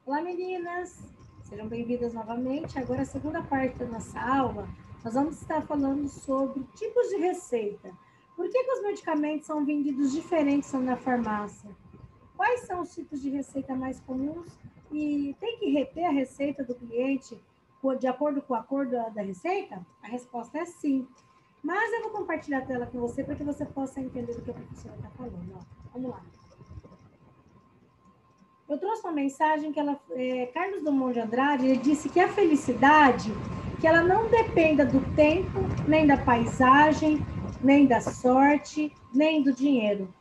Olá, meninas! Sejam bem-vindas novamente. Agora, a segunda parte da nossa aula, nós vamos estar falando sobre tipos de receita. Por que os medicamentos são vendidos diferentes na farmácia? Quais são os tipos de receita mais comuns? E tem que reter a receita do cliente de acordo com a cor da receita? A resposta é sim. Mas eu vou compartilhar a tela com você para que você possa entender o que a professora está falando. Ó, vamos lá. Eu trouxe uma mensagem que Carlos Drummond de Andrade, ele disse que a felicidade, que ela não dependa do tempo, nem da paisagem, nem da sorte, nem do dinheiro,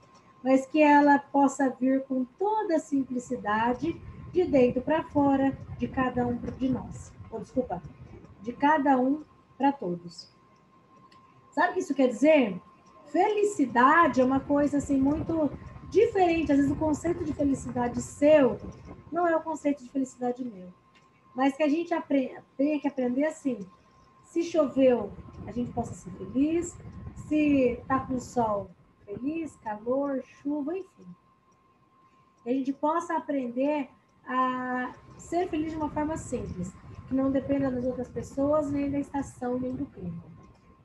mas que ela possa vir com toda a simplicidade, de dentro para fora, de cada um de nós. Ou, desculpa, de cada um para todos. Sabe o que isso quer dizer? Felicidade é uma coisa assim muito diferente. Às vezes o conceito de felicidade seu não é o conceito de felicidade meu. Mas que a gente tenha que aprender assim. Se choveu, a gente possa ser feliz. Se tá com sol, feliz, calor, chuva, enfim. Que a gente possa aprender a ser feliz de uma forma simples, que não dependa das outras pessoas, nem da estação, nem do clima.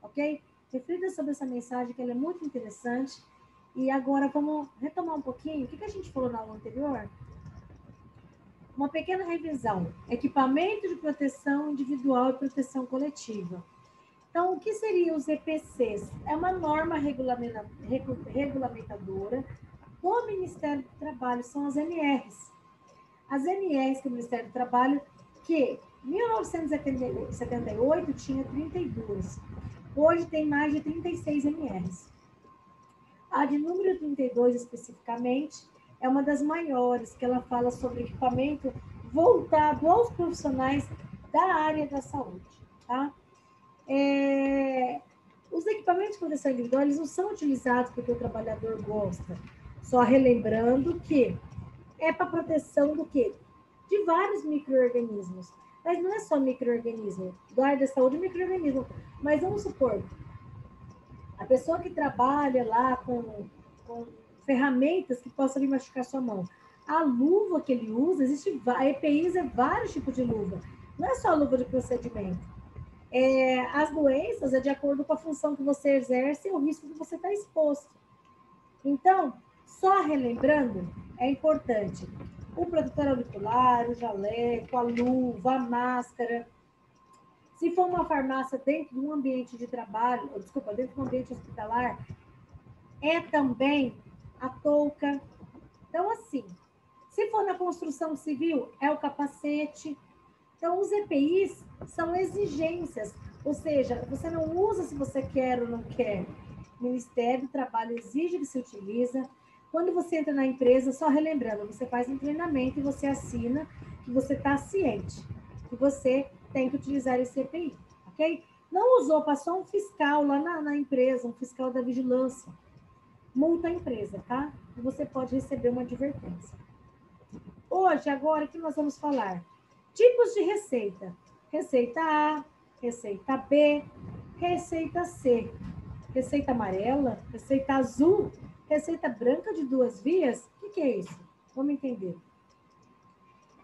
Ok? Reflita sobre essa mensagem, que ela é muito interessante. E agora vamos retomar um pouquinho. O que a gente falou na aula anterior? Uma pequena revisão. Equipamento de proteção individual e proteção coletiva. Então, o que seriam os EPCs? É uma norma regulamentadora do Ministério do Trabalho, são as NRs. As NRs que o Ministério do Trabalho, que em 1978 tinha 32. Hoje tem mais de 36 NRs. A de número 32, especificamente, é uma das maiores, que ela fala sobre equipamento voltado aos profissionais da área da saúde. Tá? Os equipamentos de proteção individual, eles não são utilizados porque o trabalhador gosta. Só relembrando que é para proteção do quê? De vários micro-organismos. Mas não é só micro-organismo. Da área da saúde, micro-organismo. Mas vamos supor, a pessoa que trabalha lá com ferramentas que possam lhe machucar sua mão. A luva que ele usa, a EPIs é vários tipos de luva. Não é só a luva de procedimento. As doenças é de acordo com a função que você exerce e o risco que você está exposto. Então, só relembrando, é importante o protetor auricular, o jaleco, a luva, a máscara. Se for uma farmácia dentro de um ambiente de trabalho, dentro de um ambiente hospitalar, é também a touca. Então, assim, se for na construção civil, é o capacete. Então, os EPIs são exigências, ou seja, você não usa se você quer ou não quer. O Ministério do Trabalho exige que se utiliza. Quando você entra na empresa, só relembrando, você faz um treinamento e você assina que você está ciente, que você tem que utilizar esse EPI, ok? Não usou, passou um fiscal lá na empresa, um fiscal da vigilância. Multa a empresa, tá? E você pode receber uma advertência. Hoje, agora, o que nós vamos falar? Tipos de receita. Receita A, receita B, receita C. Receita amarela, receita azul, receita branca de 2 vias. O que é isso? Vamos entender.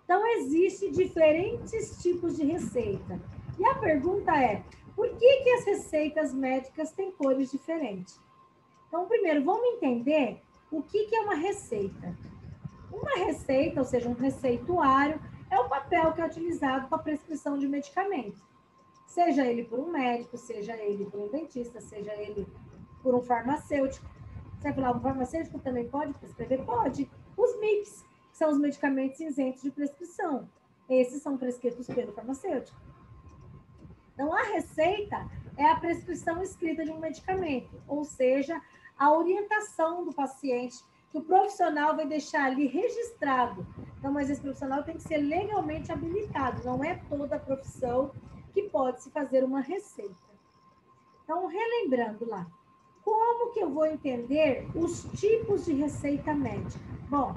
Então, existem diferentes tipos de receita. E a pergunta é, por que as receitas médicas têm cores diferentes? Então, primeiro, vamos entender o que é uma receita. Uma receita, ou seja, um receituário, é o papel que é utilizado para a prescrição de medicamento. Seja ele por um médico, seja ele por um dentista, seja ele por um farmacêutico. Você vai falar, um farmacêutico também pode prescrever? Pode. Os MIPs, que são os medicamentos isentos de prescrição. Esses são prescritos pelo farmacêutico. Então, a receita é a prescrição escrita de um medicamento, ou seja, a orientação do paciente que o profissional vai deixar ali registrado. Então, mas esse profissional tem que ser legalmente habilitado, não é toda a profissão que pode se fazer uma receita. Então, relembrando lá, como que eu vou entender os tipos de receita médica? Bom,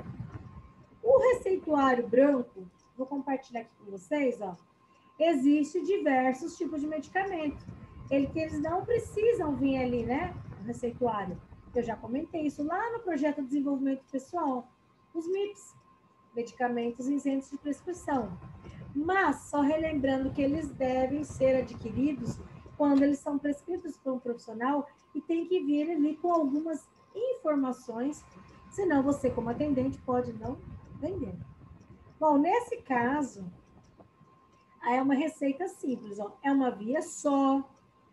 o receituário branco, vou compartilhar aqui com vocês, ó. Existem diversos tipos de medicamento. Eles não precisam vir ali, né? No receituário. Eu já comentei isso lá no projeto de desenvolvimento pessoal, os MIPs. medicamentos isentos de prescrição. Mas, só relembrando que eles devem ser adquiridos quando eles são prescritos por um profissional e tem que vir ali com algumas informações, senão você, como atendente, pode não vender. Bom, nesse caso, é uma receita simples, ó. É uma via só,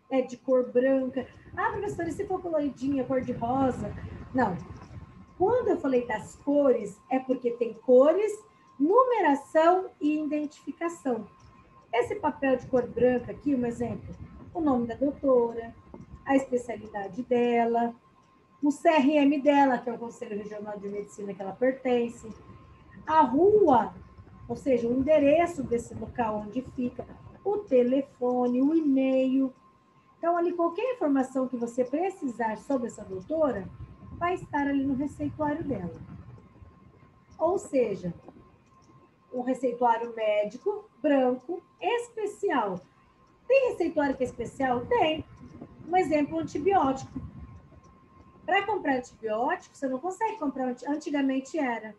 é de cor branca. Ah, professora, e se for coloridinha, cor de rosa? Não. Quando eu falei das cores, é porque tem cores, numeração e identificação. Esse papel de cor branca aqui, um exemplo, o nome da doutora, a especialidade dela, o CRM dela, que é o Conselho Regional de Medicina que ela pertence, a rua, ou seja, o endereço desse local onde fica, o telefone, o e-mail. Então, ali, qualquer informação que você precisar sobre essa doutora, vai estar ali no receituário dela. Ou seja, um receituário médico, branco, especial. Tem receituário que é especial? Tem. Um exemplo, um antibiótico. Para comprar antibiótico, você não consegue comprar, antigamente era.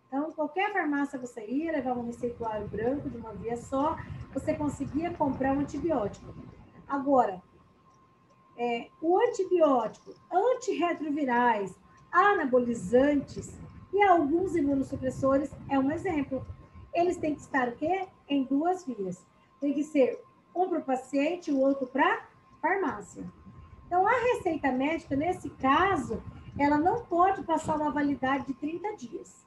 Então, qualquer farmácia você ia, levava um receituário branco de uma via só, você conseguia comprar um antibiótico. Agora, o antibiótico, antirretrovirais, anabolizantes e alguns imunossupressores é um exemplo. Eles têm que estar o quê? Em duas vias. Tem que ser um para o paciente e o outro para a farmácia. Então, a receita médica, nesse caso, ela não pode passar uma validade de 30 dias.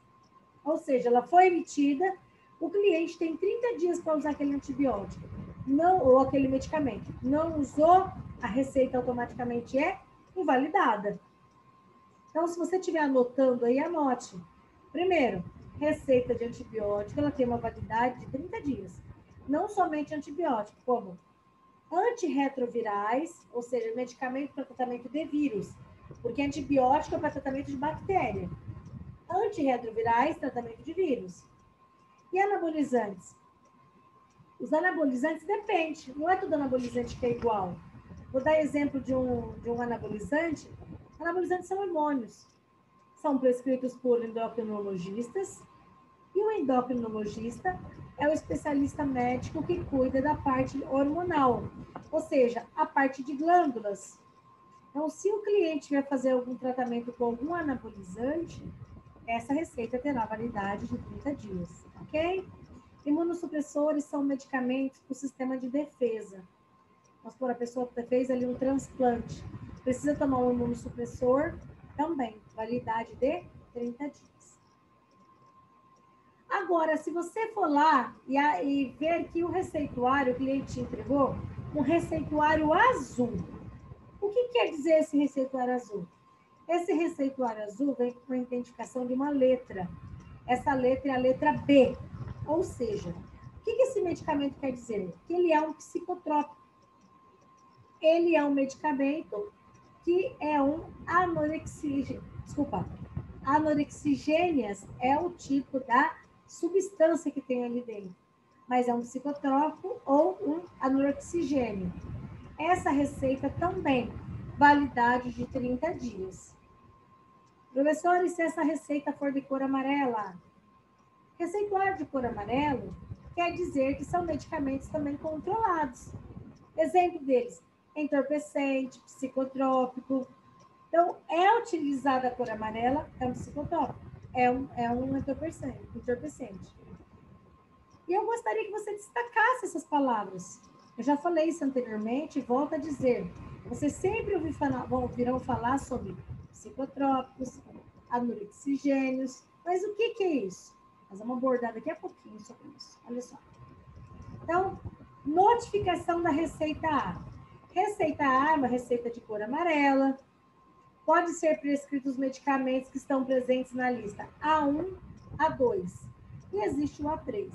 Ou seja, ela foi emitida, o cliente tem 30 dias para usar aquele antibiótico, não, ou aquele medicamento. Não usou, a receita automaticamente é invalidada. Então, se você estiver anotando aí, anote. Primeiro, receita de antibiótico, ela tem uma validade de 30 dias. Não somente antibiótico, como antirretrovirais, ou seja, medicamento para tratamento de vírus, porque antibiótico é para tratamento de bactéria. Antirretrovirais, tratamento de vírus. E anabolizantes? Os anabolizantes depende, não é todo anabolizante que é igual. Vou dar exemplo de um anabolizante. Anabolizantes são hormônios. São prescritos por endocrinologistas. E o endocrinologista é o especialista médico que cuida da parte hormonal, ou seja, a parte de glândulas. Então, se o cliente vai fazer algum tratamento com algum anabolizante, essa receita terá validade de 30 dias, ok? Imunossupressores são medicamentos para o sistema de defesa. Mas por a pessoa fez ali um transplante, precisa tomar um imunossupressor, também, validade de 30 dias. Agora, se você for lá e ver que o receituário, o cliente entregou, um receituário azul. O que quer dizer esse receituário azul? Esse receituário azul vem com a identificação de uma letra. Essa letra é a letra B. Ou seja, o que esse medicamento quer dizer? Que ele é um psicotrópico. Ele é um medicamento que é um anorexigênias é o tipo da substância que tem ali dentro. Mas é um psicotrópico ou um anorexigênio. Essa receita também, validade de 30 dias. Professor, e se essa receita for de cor amarela? Receituário de cor amarelo quer dizer que são medicamentos também controlados. Exemplo deles, entorpecente, psicotrópico. Então, é utilizada a cor amarela, é um psicotrópico, é um entorpecente. E eu gostaria que você destacasse essas palavras. Eu já falei isso anteriormente e volto a dizer. Vocês sempre ouvirão falar sobre psicotrópicos, anorexigênios, mas o que é isso? Nós vamos abordar daqui a pouquinho sobre isso. Olha só. Então, notificação da receita A. Receita A é uma receita de cor amarela. Pode ser prescritos os medicamentos que estão presentes na lista A1, A2. E existe o A3.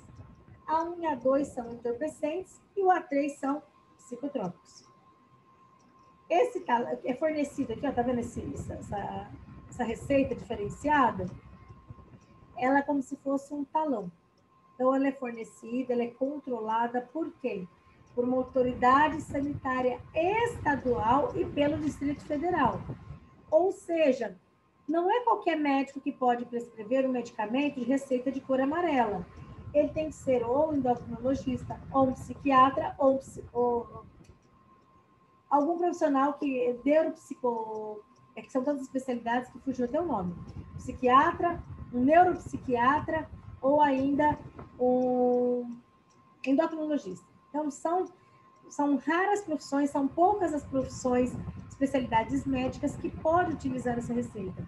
A1 e A2 são entorpecentes e o A3 são psicotrópicos. Esse é fornecido aqui, ó, tá vendo essa receita diferenciada? Ela é como se fosse um talão. Então, ela é fornecida, ela é controlada por quem? Por uma autoridade sanitária estadual e pelo Distrito Federal. Ou seja, Não é qualquer médico que pode prescrever um medicamento de receita de cor amarela. Ele tem que ser ou um endocrinologista, ou um psiquiatra, ou algum profissional que é que são tantas especialidades que fugiu até o nome. Psiquiatra, um neuropsiquiatra, ou ainda um endocrinologista. Então, são raras profissões, são poucas as profissões, especialidades médicas que podem utilizar essa receita.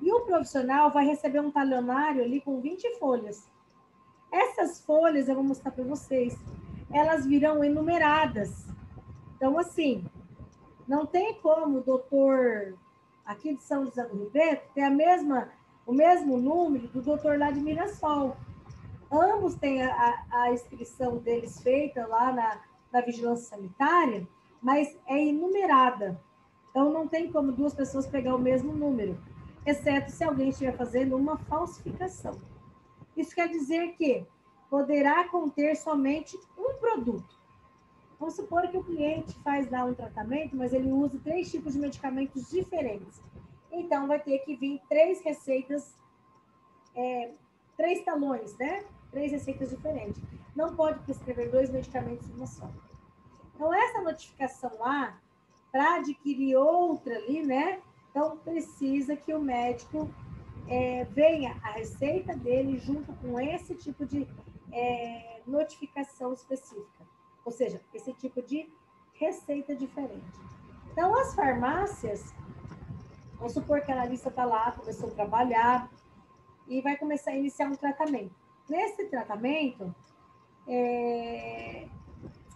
E o profissional vai receber um talionário ali com 20 folhas. Essas folhas, eu vou mostrar para vocês, elas virão enumeradas. Então, assim, não tem como o doutor aqui de São José do Rio Preto ter o mesmo número do doutor lá de Mirassol. Ambos têm a inscrição deles feita lá na vigilância sanitária, mas é enumerada. Então, não tem como duas pessoas pegar o mesmo número, exceto se alguém estiver fazendo uma falsificação. Isso quer dizer que poderá conter somente um produto. Vamos supor que o cliente faz lá um tratamento, mas ele usa 3 tipos de medicamentos diferentes. Então, vai ter que vir 3 receitas, 3 talões, né? 3 receitas diferentes. Não pode prescrever 2 medicamentos em uma só. Então, essa notificação lá, para adquirir outra ali, né? Então, precisa que o médico venha a receita dele junto com esse tipo de notificação específica. Ou seja, esse tipo de receita diferente. Então, as farmácias, vamos supor que a Larissa está lá, começou a trabalhar e vai começar a iniciar um tratamento. Nesse tratamento,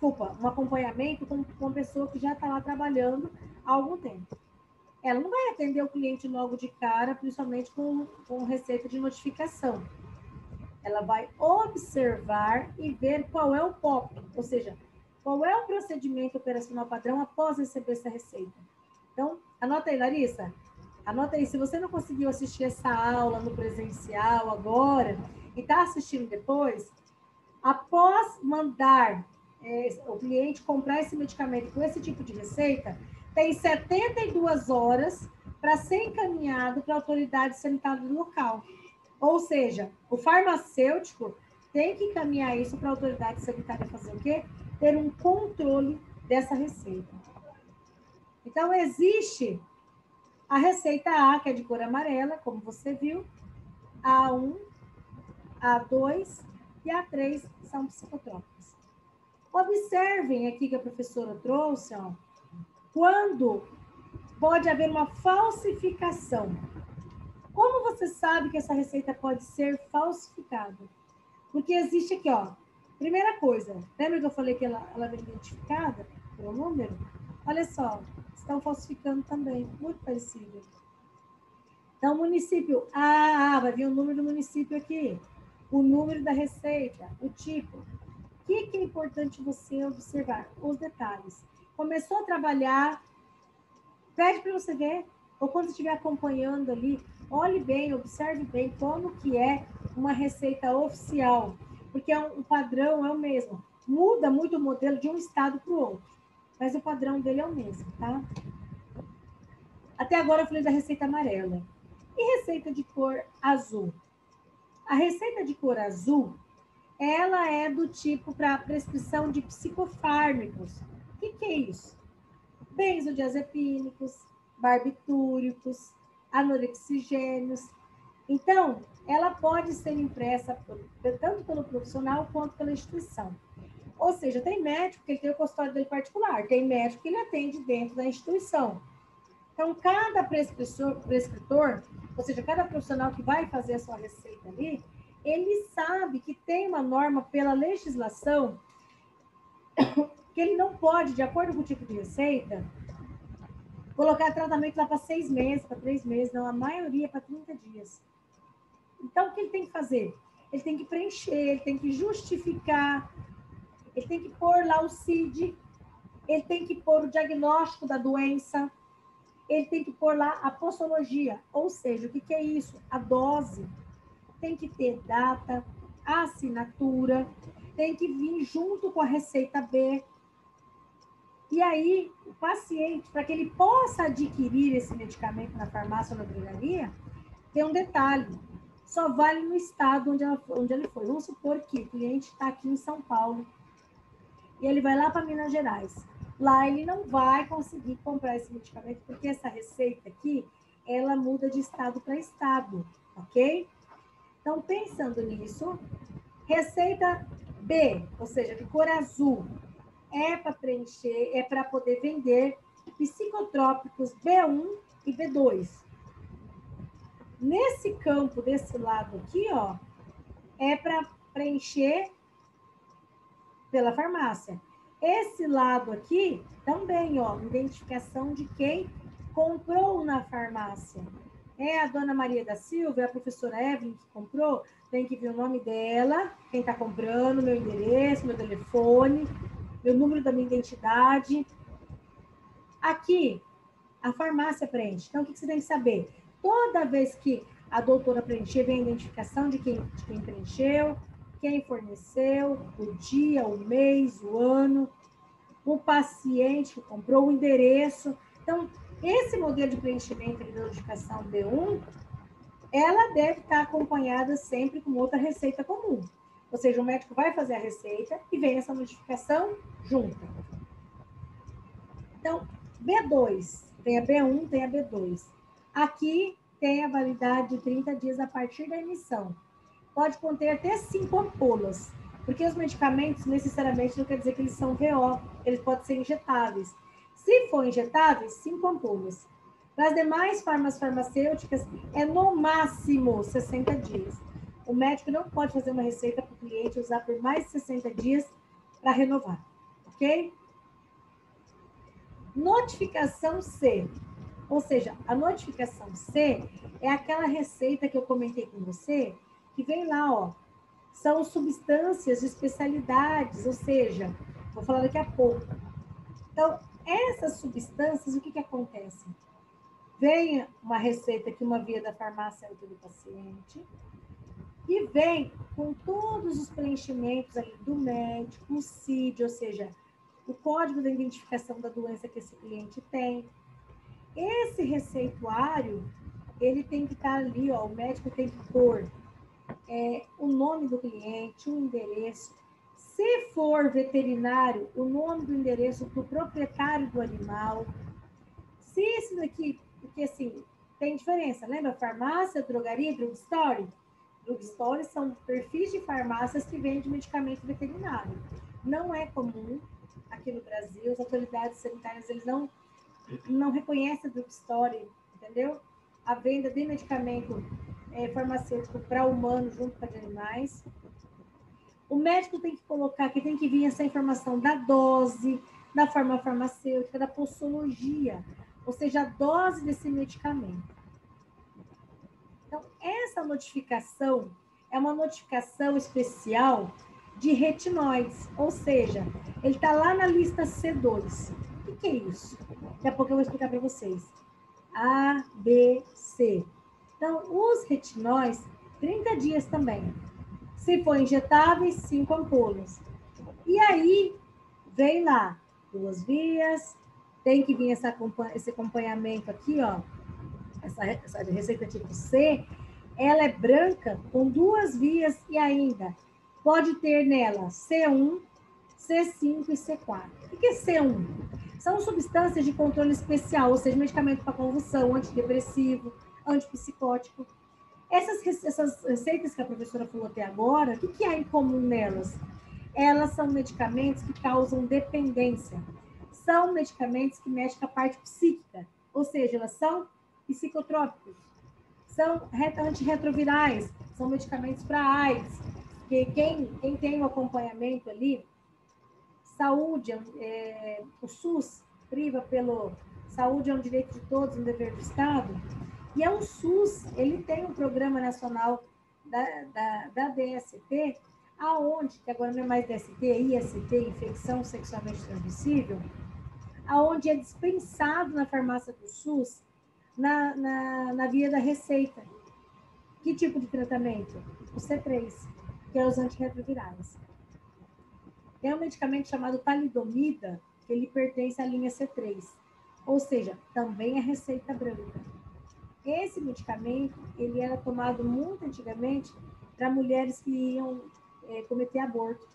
um acompanhamento com uma pessoa que já está lá trabalhando há algum tempo. Ela não vai atender o cliente logo de cara, principalmente com receita de notificação. Ela vai observar e ver qual é o POP, ou seja, qual é o procedimento operacional padrão após receber essa receita. Então, anota aí, Larissa. Anota aí, se você não conseguiu assistir essa aula no presencial agora e está assistindo depois, após mandar o cliente comprar esse medicamento com esse tipo de receita, tem 72 horas para ser encaminhado para a autoridade sanitária do local. Ou seja, o farmacêutico tem que encaminhar isso para a autoridade sanitária fazer o quê? Ter um controle dessa receita. Então, existe a receita A, que é de cor amarela, como você viu, A1, A2 e A3 são psicotrópicas. Observem aqui que a professora trouxe, ó, quando pode haver uma falsificação. Como você sabe que essa receita pode ser falsificada? Porque existe aqui, ó, primeira coisa, lembra que eu falei que ela vem identificada pelo número? Olha só, estão falsificando também, muito parecido. Então, município A, vai vir o número do município aqui, o número da receita, o tipo. O que é importante você observar? Os detalhes. Começou a trabalhar, pede para você ver, ou quando estiver acompanhando ali, olhe bem, observe bem como que é uma receita oficial, porque o padrão é o mesmo. Muda muito o modelo de um estado para o outro, mas o padrão dele é o mesmo, tá? Até agora eu falei da receita amarela. E receita de cor azul? A receita de cor azul, ela é do tipo para prescrição de psicofármacos. O que é isso? Benzodiazepínicos, barbitúricos, anorexigênios. Então, ela pode ser impressa tanto pelo profissional quanto pela instituição. Ou seja, tem médico que ele tem o consultório dele particular, tem médico que ele atende dentro da instituição. Então, cada prescritor, ou seja, cada profissional que vai fazer a sua receita ali, ele sabe que tem uma norma pela legislação que ele não pode, de acordo com o tipo de receita, colocar tratamento lá para 6 meses, para 3 meses, não, a maioria é para 30 dias. Então, o que ele tem que fazer? Ele tem que preencher, ele tem que justificar, ele tem que pôr lá o CID, ele tem que pôr o diagnóstico da doença, ele tem que pôr lá a posologia, ou seja, o que é isso? A dose. Tem que ter data, assinatura, tem que vir junto com a receita B. E aí, o paciente, para que ele possa adquirir esse medicamento na farmácia ou na drogaria, tem um detalhe: só vale no estado onde ele foi. Vamos supor que o cliente está aqui em São Paulo e ele vai lá para Minas Gerais. Lá ele não vai conseguir comprar esse medicamento, porque essa receita aqui, ela muda de estado para estado, ok? Então, pensando nisso, receita B, ou seja, de cor azul, é para preencher, é para poder vender psicotrópicos B1 e B2. Nesse campo, desse lado aqui, ó, é para preencher pela farmácia. Esse lado aqui, também, ó, identificação de quem comprou na farmácia. É a dona Maria da Silva, é a professora Evelyn que comprou, tem que ver o nome dela, quem está comprando, meu endereço, meu telefone, meu número da minha identidade. Aqui, a farmácia preenche. Então, o que você tem que saber? Toda vez que a doutora preencher, vem a identificação de quem preencheu, quem forneceu, o dia, o mês, o ano, o paciente que comprou, o endereço. Então, esse modelo de preenchimento de notificação B1, ela deve estar acompanhada sempre com outra receita comum. Ou seja, o médico vai fazer a receita e vem essa notificação junta. Então, B2, tem a B1, tem a B2. Aqui tem a validade de 30 dias a partir da emissão. Pode conter até 5 ampolas, porque os medicamentos necessariamente não quer dizer que eles são VO, eles podem ser injetáveis. Se for injetáveis, 5 ampolas. Para as demais farmacêuticas, é no máximo 60 dias. O médico não pode fazer uma receita para o cliente usar por mais de 60 dias para renovar, ok? Notificação C. Ou seja, a notificação C é aquela receita que eu comentei com você, que vem lá, ó. São substâncias de especialidades, ou seja, vou falar daqui a pouco. Então, essas substâncias, o que que acontece? Vem uma receita que uma via da farmacêutica do paciente e vem com todos os preenchimentos ali do médico, o CID, ou seja, o código da identificação da doença que esse cliente tem. Esse receituário, ele tem que estar ali, ó, o médico tem que pôr o nome do cliente, o endereço. Se for veterinário, o nome do endereço do proprietário do animal. Se esse daqui, porque assim, tem diferença, lembra? Farmácia, drogaria, drugstore? Drugstore são perfis de farmácias que vendem medicamento veterinário. Não é comum aqui no Brasil, as autoridades sanitárias, eles não reconhecem a drugstore, entendeu? A venda de medicamento farmacêutico para humanos junto com a de animais. O médico tem que colocar, que tem que vir essa informação da dose, da forma farmacêutica, da posologia, ou seja, a dose desse medicamento. Então, essa notificação é uma notificação especial de retinóides, ou seja, ele está lá na lista C2. O que é isso? Daqui a pouco eu vou explicar para vocês. A, B, C. Então, os retinóis, 30 dias também. Se for injetáveis, 5 ampolas. E aí, vem lá, 2 vias, tem que vir esse acompanhamento aqui, ó, essa receita tipo C, ela é branca com 2 vias e ainda pode ter nela C1, C5 e C4. O que é C1? São substâncias de controle especial, ou seja, medicamento para convulsão, antidepressivo, antipsicótico. Essas receitas que a professora falou até agora, o que há em comum nelas? Elas são medicamentos que causam dependência. São medicamentos que mexem com a parte psíquica, ou seja, elas são psicotrópicos. São antirretrovirais, são medicamentos para AIDS. Que quem tem o acompanhamento ali, saúde, o SUS priva pelo saúde é um direito de todos, um dever do Estado. E é o SUS, ele tem um programa nacional da DST, aonde, que agora não é mais DST, é IST, infecção sexualmente transmissível, aonde é dispensado na farmácia do SUS, na via da receita. Que tipo de tratamento? O C3, que é os antirretrovirais. Tem um medicamento chamado talidomida, que ele pertence à linha C3, ou seja, também é receita branca. Esse medicamento, ele era tomado muito antigamente para mulheres que iam cometer aborto.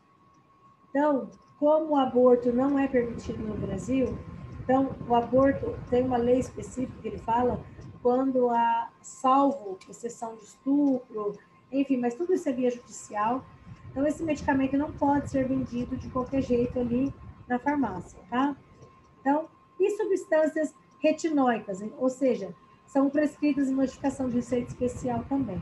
Então, como o aborto não é permitido no Brasil, então o aborto tem uma lei específica que ele fala quando há salvo exceção de estupro, enfim, mas tudo isso é via judicial. Então, esse medicamento não pode ser vendido de qualquer jeito ali na farmácia, tá? Então, e substâncias retinóicas, ou seja, são prescritas em modificação de receita especial também.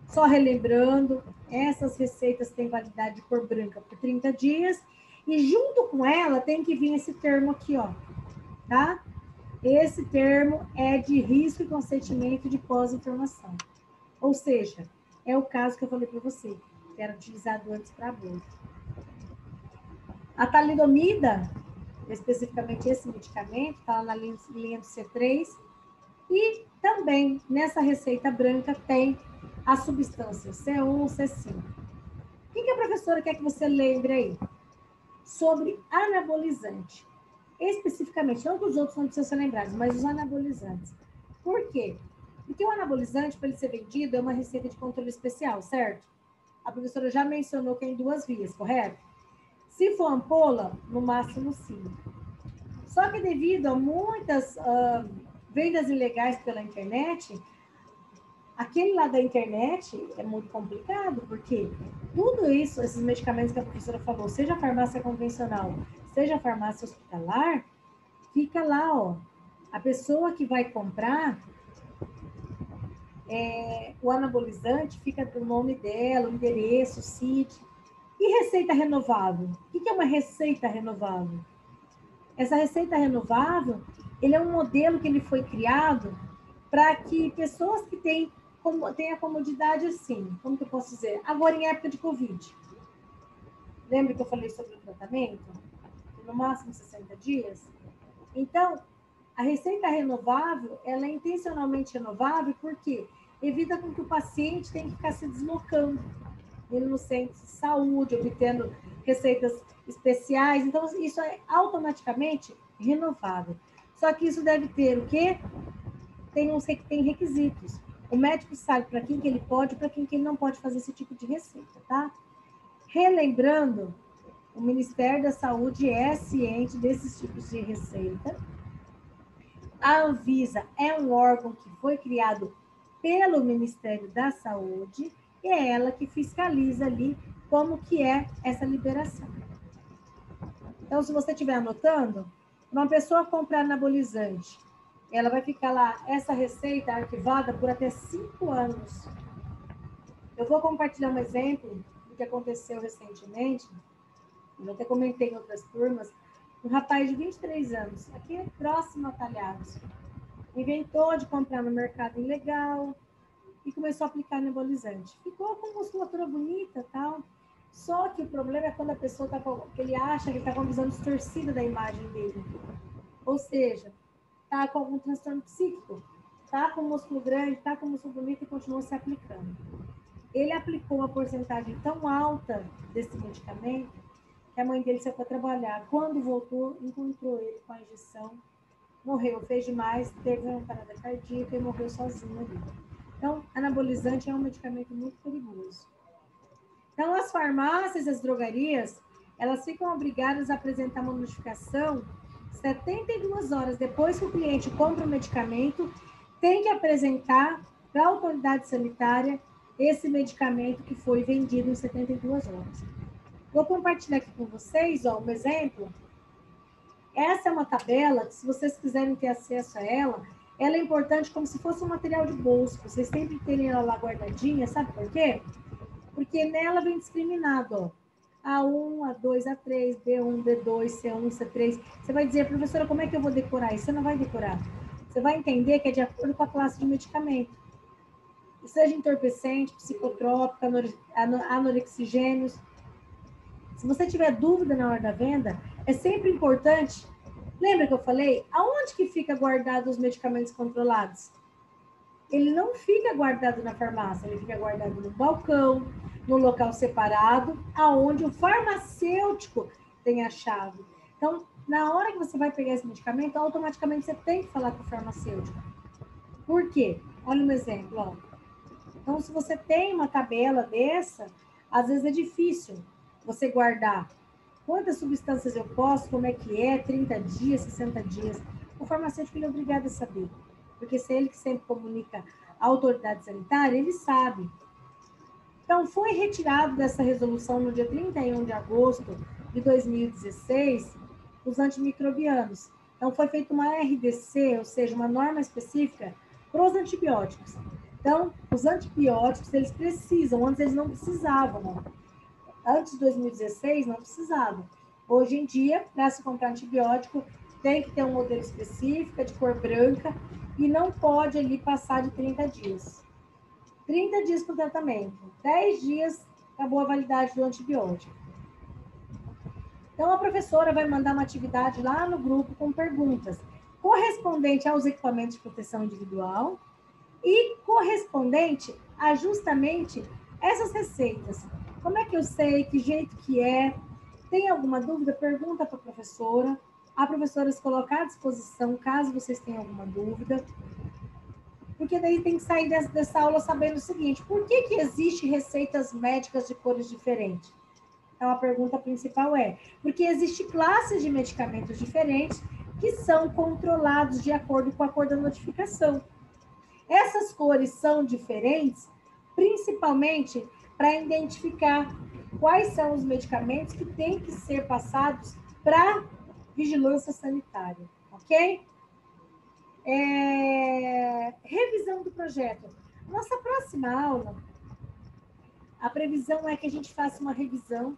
Só relembrando, essas receitas têm validade de cor branca por 30 dias e junto com ela tem que vir esse termo aqui, ó, tá? Esse termo é de risco e consentimento de pós-informação. Ou seja, é o caso que eu falei para você, que era utilizado antes para aborto. A talidomida, especificamente esse medicamento, está na linha do C3, e também nessa receita branca tem a substância C1, C5. O que a professora quer que você lembre aí? Sobre anabolizante. Especificamente, não que os outros não precisam ser lembrados, mas os anabolizantes. Por quê? Porque o anabolizante, para ele ser vendido, é uma receita de controle especial, certo? A professora já mencionou que é em 2 vias, correto? Se for ampola, no máximo 5. Só que devido a muitas vendas ilegais pela internet, aquele lá da internet é muito complicado, porque tudo isso, esses medicamentos que a professora falou, seja farmácia convencional, seja farmácia hospitalar, fica lá, ó. A pessoa que vai comprar o anabolizante fica do nome dela, o endereço, o CID. E receita renovável? O que é uma receita renovável? Essa receita renovável, ele é um modelo que ele foi criado para que pessoas que têm a comodidade assim, como que eu posso dizer? Agora em época de Covid. Lembra que eu falei sobre o tratamento? No máximo 60 dias? Então, a receita renovável, ela é intencionalmente renovável porque evita com que o paciente tenha que ficar se deslocando, indo no centro de saúde, obtendo receitas especiais. Então, isso é automaticamente renovável. Só que isso deve ter o quê? Tem requisitos. O médico sabe para quem que ele pode e para quem que ele não pode fazer esse tipo de receita, tá? Relembrando, o Ministério da Saúde é ciente desses tipos de receita. A Anvisa é um órgão que foi criado pelo Ministério da Saúde e é ela que fiscaliza ali como que é essa liberação. Então, se você estiver anotando, uma pessoa comprar anabolizante, ela vai ficar lá, essa receita arquivada por até 5 anos. Eu vou compartilhar um exemplo do que aconteceu recentemente, eu até comentei em outras turmas, um rapaz de 23 anos, aqui próximo a Talhares, inventou de comprar no mercado ilegal e começou a aplicar anabolizante. Ficou com musculatura bonita e tal, só que o problema é quando a pessoa está com, que ele acha que está com a visão distorcida da imagem dele. Ou seja, está com algum transtorno psíquico, está com músculo grande, está com músculo bonito e continua se aplicando. Ele aplicou uma porcentagem tão alta desse medicamento que a mãe dele saiu para trabalhar. Quando voltou, encontrou ele com a injeção, morreu, fez demais, teve uma parada cardíaca e morreu sozinho ali. Então, anabolizante é um medicamento muito perigoso. Então, as farmácias e as drogarias, elas ficam obrigadas a apresentar uma notificação 72 horas depois que o cliente compra o medicamento, tem que apresentar para a autoridade sanitária esse medicamento que foi vendido em 72 horas. Vou compartilhar aqui com vocês, ó, um exemplo. Essa é uma tabela que, se vocês quiserem ter acesso a ela, ela é importante como se fosse um material de bolso. Vocês sempre terem ela lá guardadinha, sabe por quê? Porque nela vem discriminado, ó. A1, A2, A3, B1, B2, C1, C3. Você vai dizer, professora, como é que eu vou decorar isso? Você não vai decorar. Você vai entender que é de acordo com a classe de medicamento. Seja entorpecente, psicotrópico, anorexigênios. Se você tiver dúvida na hora da venda, é sempre importante. Lembra que eu falei? Aonde que fica guardado os medicamentos controlados? Ele não fica guardado na farmácia, ele fica guardado no balcão, no local separado, aonde o farmacêutico tem a chave. Então, na hora que você vai pegar esse medicamento, automaticamente você tem que falar com o farmacêutico. Por quê? Olha um exemplo, ó. Então, se você tem uma tabela dessa, às vezes é difícil você guardar quantas substâncias eu posso, como é que é, 30 dias, 60 dias. O farmacêutico ele é obrigado a saber, porque se é ele que sempre comunica à autoridade sanitária, ele sabe. Então, foi retirado dessa resolução no dia 31 de agosto de 2016 os antimicrobianos. Então, foi feita uma RDC, ou seja, uma norma específica para os antibióticos. Então, os antibióticos, eles precisam, antes eles não precisavam, não. Antes de 2016, não precisavam. Hoje em dia, para se comprar antibiótico, tem que ter um modelo específico, de cor branca, e não pode ali passar de 30 dias. 30 dias para o tratamento, 10 dias acabou a validade do antibiótico. Então, a professora vai mandar uma atividade lá no grupo com perguntas correspondente aos equipamentos de proteção individual e correspondente a justamente essas receitas. Como é que eu sei? Que jeito que é? Tem alguma dúvida? Pergunta para a professora. A professora se coloca à disposição caso vocês tenham alguma dúvida. Porque daí tem que sair dessa aula sabendo o seguinte: por que existe receitas médicas de cores diferentes? Então, a pergunta principal é: porque existe classes de medicamentos diferentes que são controlados de acordo com a cor da notificação. Essas cores são diferentes, principalmente para identificar quais são os medicamentos que têm que ser passados para vigilância sanitária, ok? Revisão do projeto. Nossa próxima aula, a previsão é que a gente faça uma revisão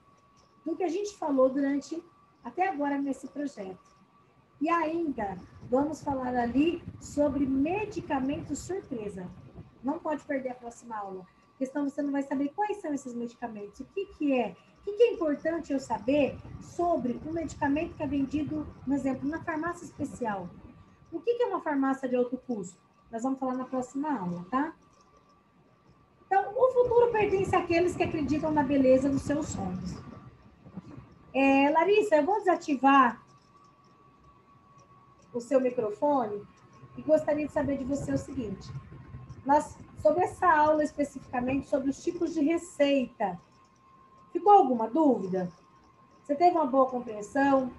do que a gente falou durante, até agora, nesse projeto. E ainda vamos falar ali sobre medicamentos surpresa. Não pode perder a próxima aula, porque senão você não vai saber quais são esses medicamentos, o que é. O que é importante eu saber sobre um medicamento que é vendido, por exemplo, na farmácia especial. O que é uma farmácia de alto custo? Nós vamos falar na próxima aula, tá? Então, o futuro pertence àqueles que acreditam na beleza dos seus sonhos. Larissa, eu vou desativar o seu microfone e gostaria de saber de você o seguinte. Sobre essa aula especificamente, sobre os tipos de receita, ficou alguma dúvida? Você teve uma boa compreensão?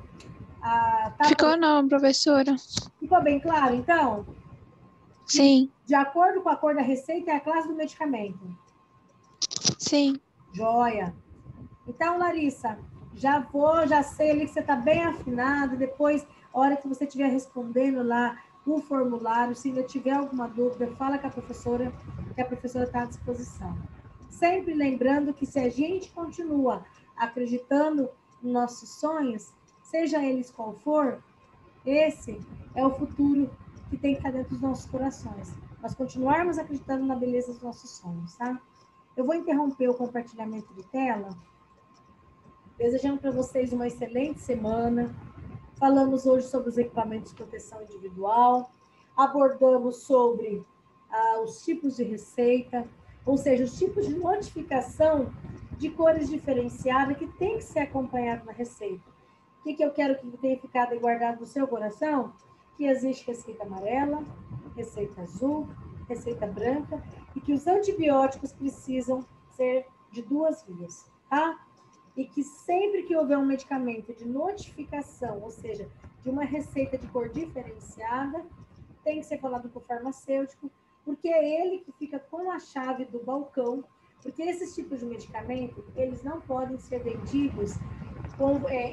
Ficou não, professora. Ficou bem claro, então? Sim. De acordo com a cor da receita, é a classe do medicamento? Sim. Joia. Então, Larissa, já sei ali que você está bem afinado. Depois, a hora que você estiver respondendo lá o formulário, se ainda tiver alguma dúvida, fala com a professora, que a professora está à disposição. Sempre lembrando que se a gente continua acreditando nos nossos sonhos, seja eles qual for, esse é o futuro que tem que estar dentro dos nossos corações. Nós continuarmos acreditando na beleza dos nossos sonhos, tá? Eu vou interromper o compartilhamento de tela, desejando para vocês uma excelente semana. Falamos hoje sobre os equipamentos de proteção individual, abordamos sobre os tipos de receita, ou seja, os tipos de notificação de cores diferenciadas que tem que ser acompanhado na receita. O que eu quero que tenha ficado e guardado no seu coração? Que existe receita amarela, receita azul, receita branca, e que os antibióticos precisam ser de 2 vias, tá? E que sempre que houver um medicamento de notificação, ou seja, de uma receita de cor diferenciada, tem que ser falado com o farmacêutico, porque é ele que fica com a chave do balcão, porque esses tipos de medicamento, eles não podem ser vendidos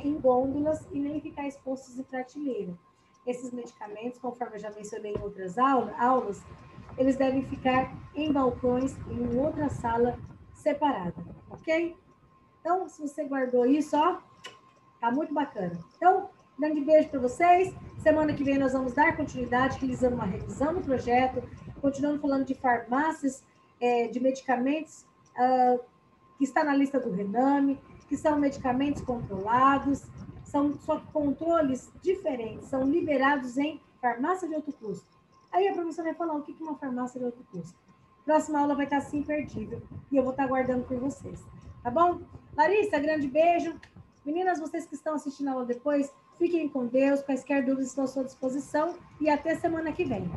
em gôndolas e nem ficar expostos em prateleira. Esses medicamentos, conforme eu já mencionei em outras aulas, eles devem ficar em balcões, em outra sala separada, ok? Então, se você guardou isso, ó, tá muito bacana. Então, grande beijo para vocês. Semana que vem nós vamos dar continuidade, realizando uma revisão do projeto, continuando falando de farmácias, de medicamentos que está na lista do Rename, que são medicamentos controlados, são só controles diferentes, são liberados em farmácia de alto custo. Aí a professora vai falar o que é uma farmácia de alto custo. Próxima aula vai estar assim imperdível e eu vou estar aguardando por vocês. Tá bom? Larissa, grande beijo. Meninas, vocês que estão assistindo a aula depois, Fiquem com Deus, quaisquer dúvidas estão à sua disposição e até semana que vem.